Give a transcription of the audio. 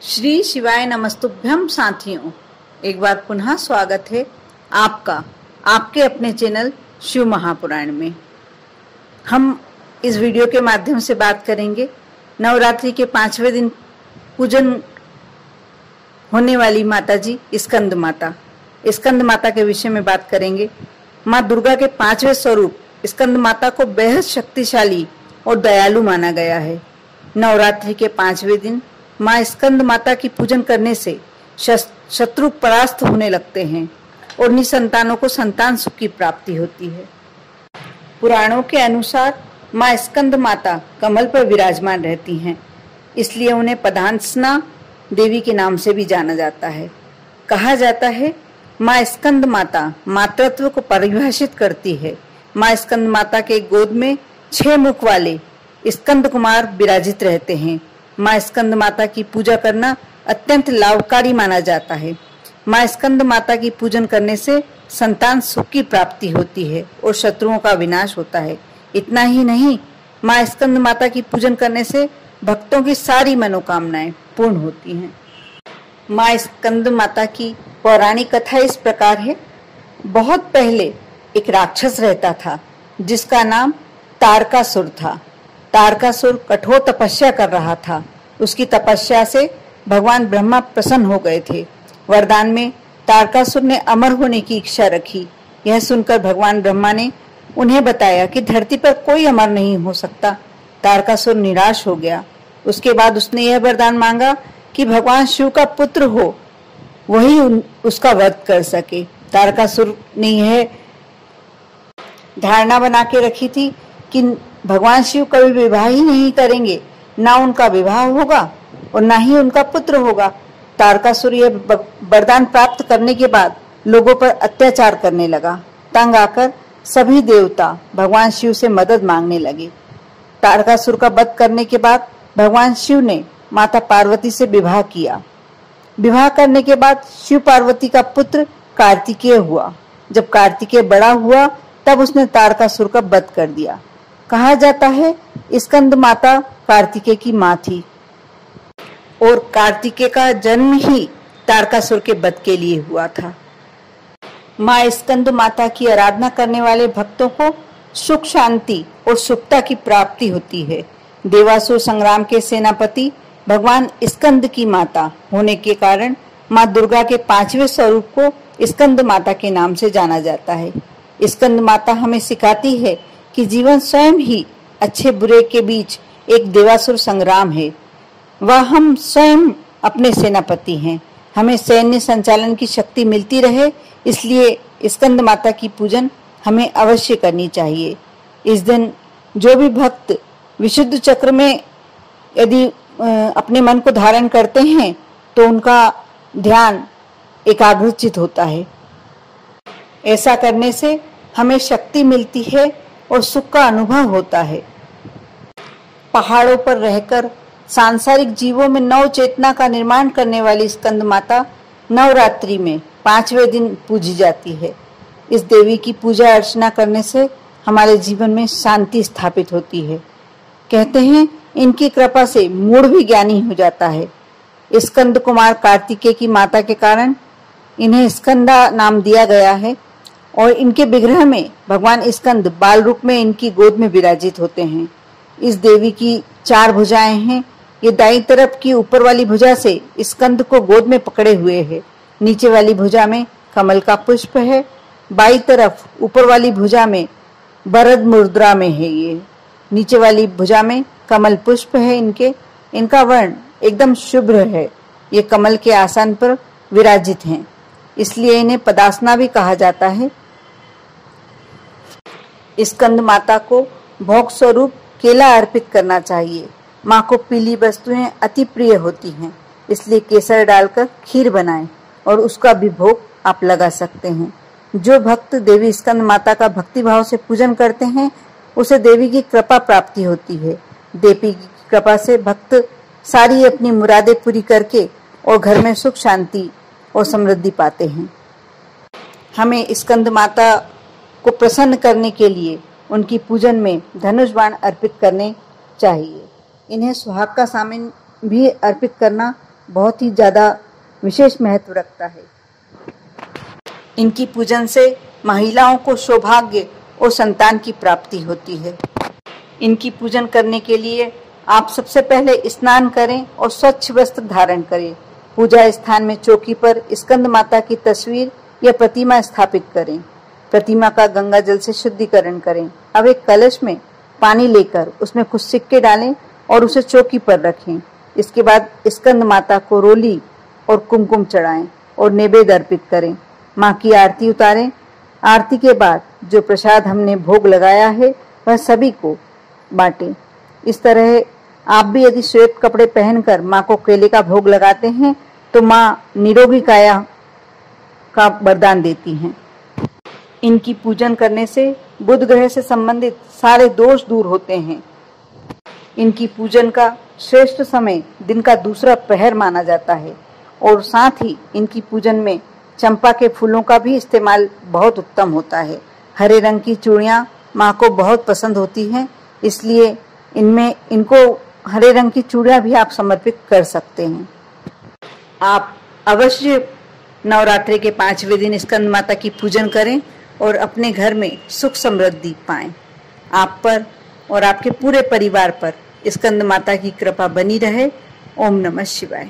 श्री शिवाय नमस्तुभ्यम साथियों, एक बार पुनः स्वागत है आपका आपके अपने चैनल शिव महापुराण में। हम इस वीडियो के माध्यम से बात करेंगे नवरात्रि के 5वें दिन पूजन होने वाली माता जी स्कंद माता। स्कंद माता के विषय में बात करेंगे। माँ दुर्गा के 5वें स्वरूप स्कंद माता को बेहद शक्तिशाली और दयालु माना गया है। नवरात्रि के 5वें दिन माँ स्कंद माता की पूजन करने से शत्रु परास्त होने लगते हैं और निसंतानों को संतान सुख की प्राप्ति होती है। पुराणों के अनुसार माँ स्कंद माता कमल पर विराजमान रहती हैं, इसलिए उन्हें पदांसना देवी के नाम से भी जाना जाता है। कहा जाता है माँ स्कंद माता मातृत्व को परिभाषित करती है। माँ स्कंद माता के गोद में 6 मुख वाले स्कंद कुमार विराजित रहते हैं। माँ स्कंद माता की पूजा करना अत्यंत लाभकारी माना जाता है। माँ स्कंद माता की पूजन करने से संतान सुख की प्राप्ति होती है और शत्रुओं का विनाश होता है। इतना ही नहीं, माँ स्कंद माता की पूजन करने से भक्तों की सारी मनोकामनाएं पूर्ण होती हैं। माँ स्कंद माता की पौराणिक कथा इस प्रकार है। बहुत पहले एक राक्षस रहता था जिसका नाम तारकासुर था। तारकासुर कठोर तपस्या कर रहा था। उसकी तपस्या से भगवान ब्रह्मा प्रसन्न हो गए थे। वरदान में तारकासुर ने अमर होने की इच्छा रखी। यह सुनकर भगवान ब्रह्मा ने उन्हें बताया कि धरती पर कोई अमर नहीं हो सकता। तारकासुर निराश हो गया। उसके बाद उसने यह वरदान मांगा कि भगवान शिव का पुत्र हो, वही उसका वध कर सके। तारकासुर ने यह धारणा बना के रखी थी कि भगवान शिव कभी विवाह ही नहीं करेंगे, ना उनका विवाह होगा और ना ही उनका पुत्र होगा। तारकासुर यह वरदान प्राप्त करने के बाद लोगों पर अत्याचार करने लगा। तंग आकर सभी देवता भगवान शिव से मदद मांगने लगे। तारकासुर का वध करने के बाद भगवान शिव ने माता पार्वती से विवाह किया। विवाह करने के बाद शिव पार्वती का पुत्र कार्तिकेय हुआ। जब कार्तिकेय बड़ा हुआ तब उसने तारकासुर का वध कर दिया। कहा जाता है स्कंद माता कार्तिकेय की माँ थी और कार्तिकेय का जन्म ही तारकासुर के वध के लिए हुआ था। माँ स्कंद माता की आराधना करने वाले भक्तों को सुख शांति और सुखता की प्राप्ति होती है। देवासुर संग्राम के सेनापति भगवान स्कंद की माता होने के कारण माँ दुर्गा के 5वें स्वरूप को स्कंद माता के नाम से जाना जाता है। स्कंद माता हमें सिखाती है कि जीवन स्वयं ही अच्छे बुरे के बीच एक देवासुर संग्राम है। वह हम स्वयं अपने सेनापति हैं। हमें सैन्य संचालन की शक्ति मिलती रहे, इसलिए स्कंद माता की पूजन हमें अवश्य करनी चाहिए। इस दिन जो भी भक्त विशुद्ध चक्र में यदि अपने मन को धारण करते हैं तो उनका ध्यान एकाग्रचित होता है। ऐसा करने से हमें शक्ति मिलती है और सुख का अनुभव होता है। पहाड़ों पर रहकर सांसारिक जीवों में नव चेतना का निर्माण करने वाली स्कंद माता नवरात्रि में 5वें दिन पूजी जाती है। इस देवी की पूजा अर्चना करने से हमारे जीवन में शांति स्थापित होती है। कहते हैं इनकी कृपा से मूढ़ भी ज्ञानी हो जाता है। स्कंद कुमार कार्तिकेय की माता के कारण इन्हें स्कंदा नाम दिया गया है और इनके विग्रह में भगवान स्कंद बाल रूप में इनकी गोद में विराजित होते हैं। इस देवी की 4 भुजाएं हैं। ये दाईं तरफ की ऊपर वाली भुजा से स्कंद को गोद में पकड़े हुए है। नीचे वाली भुजा में कमल का पुष्प है। बाईं तरफ ऊपर वाली भुजा में वरद मुद्रा में है। ये नीचे वाली भुजा में कमल पुष्प है। इनका वर्ण एकदम शुभ्र है। ये कमल के आसन पर विराजित हैं, इसलिए इन्हें पदासना भी कहा जाता है। स्कंद माता को भोग स्वरूप केला अर्पित करना चाहिए। माँ को पीली वस्तुएं अति प्रिय होती हैं, इसलिए केसर डालकर खीर बनाएं और उसका भी भोग आप लगा सकते हैं। जो भक्त देवी स्कंद माता का भक्ति भाव से पूजन करते हैं उसे देवी की कृपा प्राप्ति होती है। देवी की कृपा से भक्त सारी अपनी मुरादें पूरी करके और घर में सुख शांति और समृद्धि पाते हैं। हमें स्कंद माता को प्रसन्न करने के लिए उनकी पूजन में धनुष बाण अर्पित करने चाहिए। इन्हें सुहाग का सामान भी अर्पित करना बहुत ही ज़्यादा विशेष महत्व रखता है। इनकी पूजन से महिलाओं को सौभाग्य और संतान की प्राप्ति होती है। इनकी पूजन करने के लिए आप सबसे पहले स्नान करें और स्वच्छ वस्त्र धारण करें। पूजा स्थान में चौकी पर स्कंद माता की तस्वीर या प्रतिमा स्थापित करें। प्रतिमा का गंगा जल से शुद्धिकरण करें। अब एक कलश में पानी लेकर उसमें कुछ सिक्के डालें और उसे चौकी पर रखें। इसके बाद स्कंद माता को रोली और कुमकुम चढ़ाएं और नैवेद्य अर्पित करें। माँ की आरती उतारें। आरती के बाद जो प्रसाद हमने भोग लगाया है वह सभी को बांटें। इस तरह आप भी यदि श्वेत कपड़े पहनकर माँ को केले का भोग लगाते हैं तो माँ निरोगी काया का वरदान देती हैं। इनकी पूजन करने से बुध ग्रह से संबंधित सारे दोष दूर होते हैं। इनकी पूजन का श्रेष्ठ समय दिन का दूसरा पहर माना जाता है और साथ ही इनकी पूजन में चंपा के फूलों का भी इस्तेमाल बहुत उत्तम होता है। हरे रंग की चूड़ियाँ माँ को बहुत पसंद होती हैं, इसलिए इनको हरे रंग की चूड़ियाँ भी आप समर्पित कर सकते हैं। आप अवश्य नवरात्रि के 5वें दिन स्कंद माता की पूजन करें और अपने घर में सुख समृद्धि पाएं। आप पर और आपके पूरे परिवार पर स्कंद माता की कृपा बनी रहे। ओम नमः शिवाय।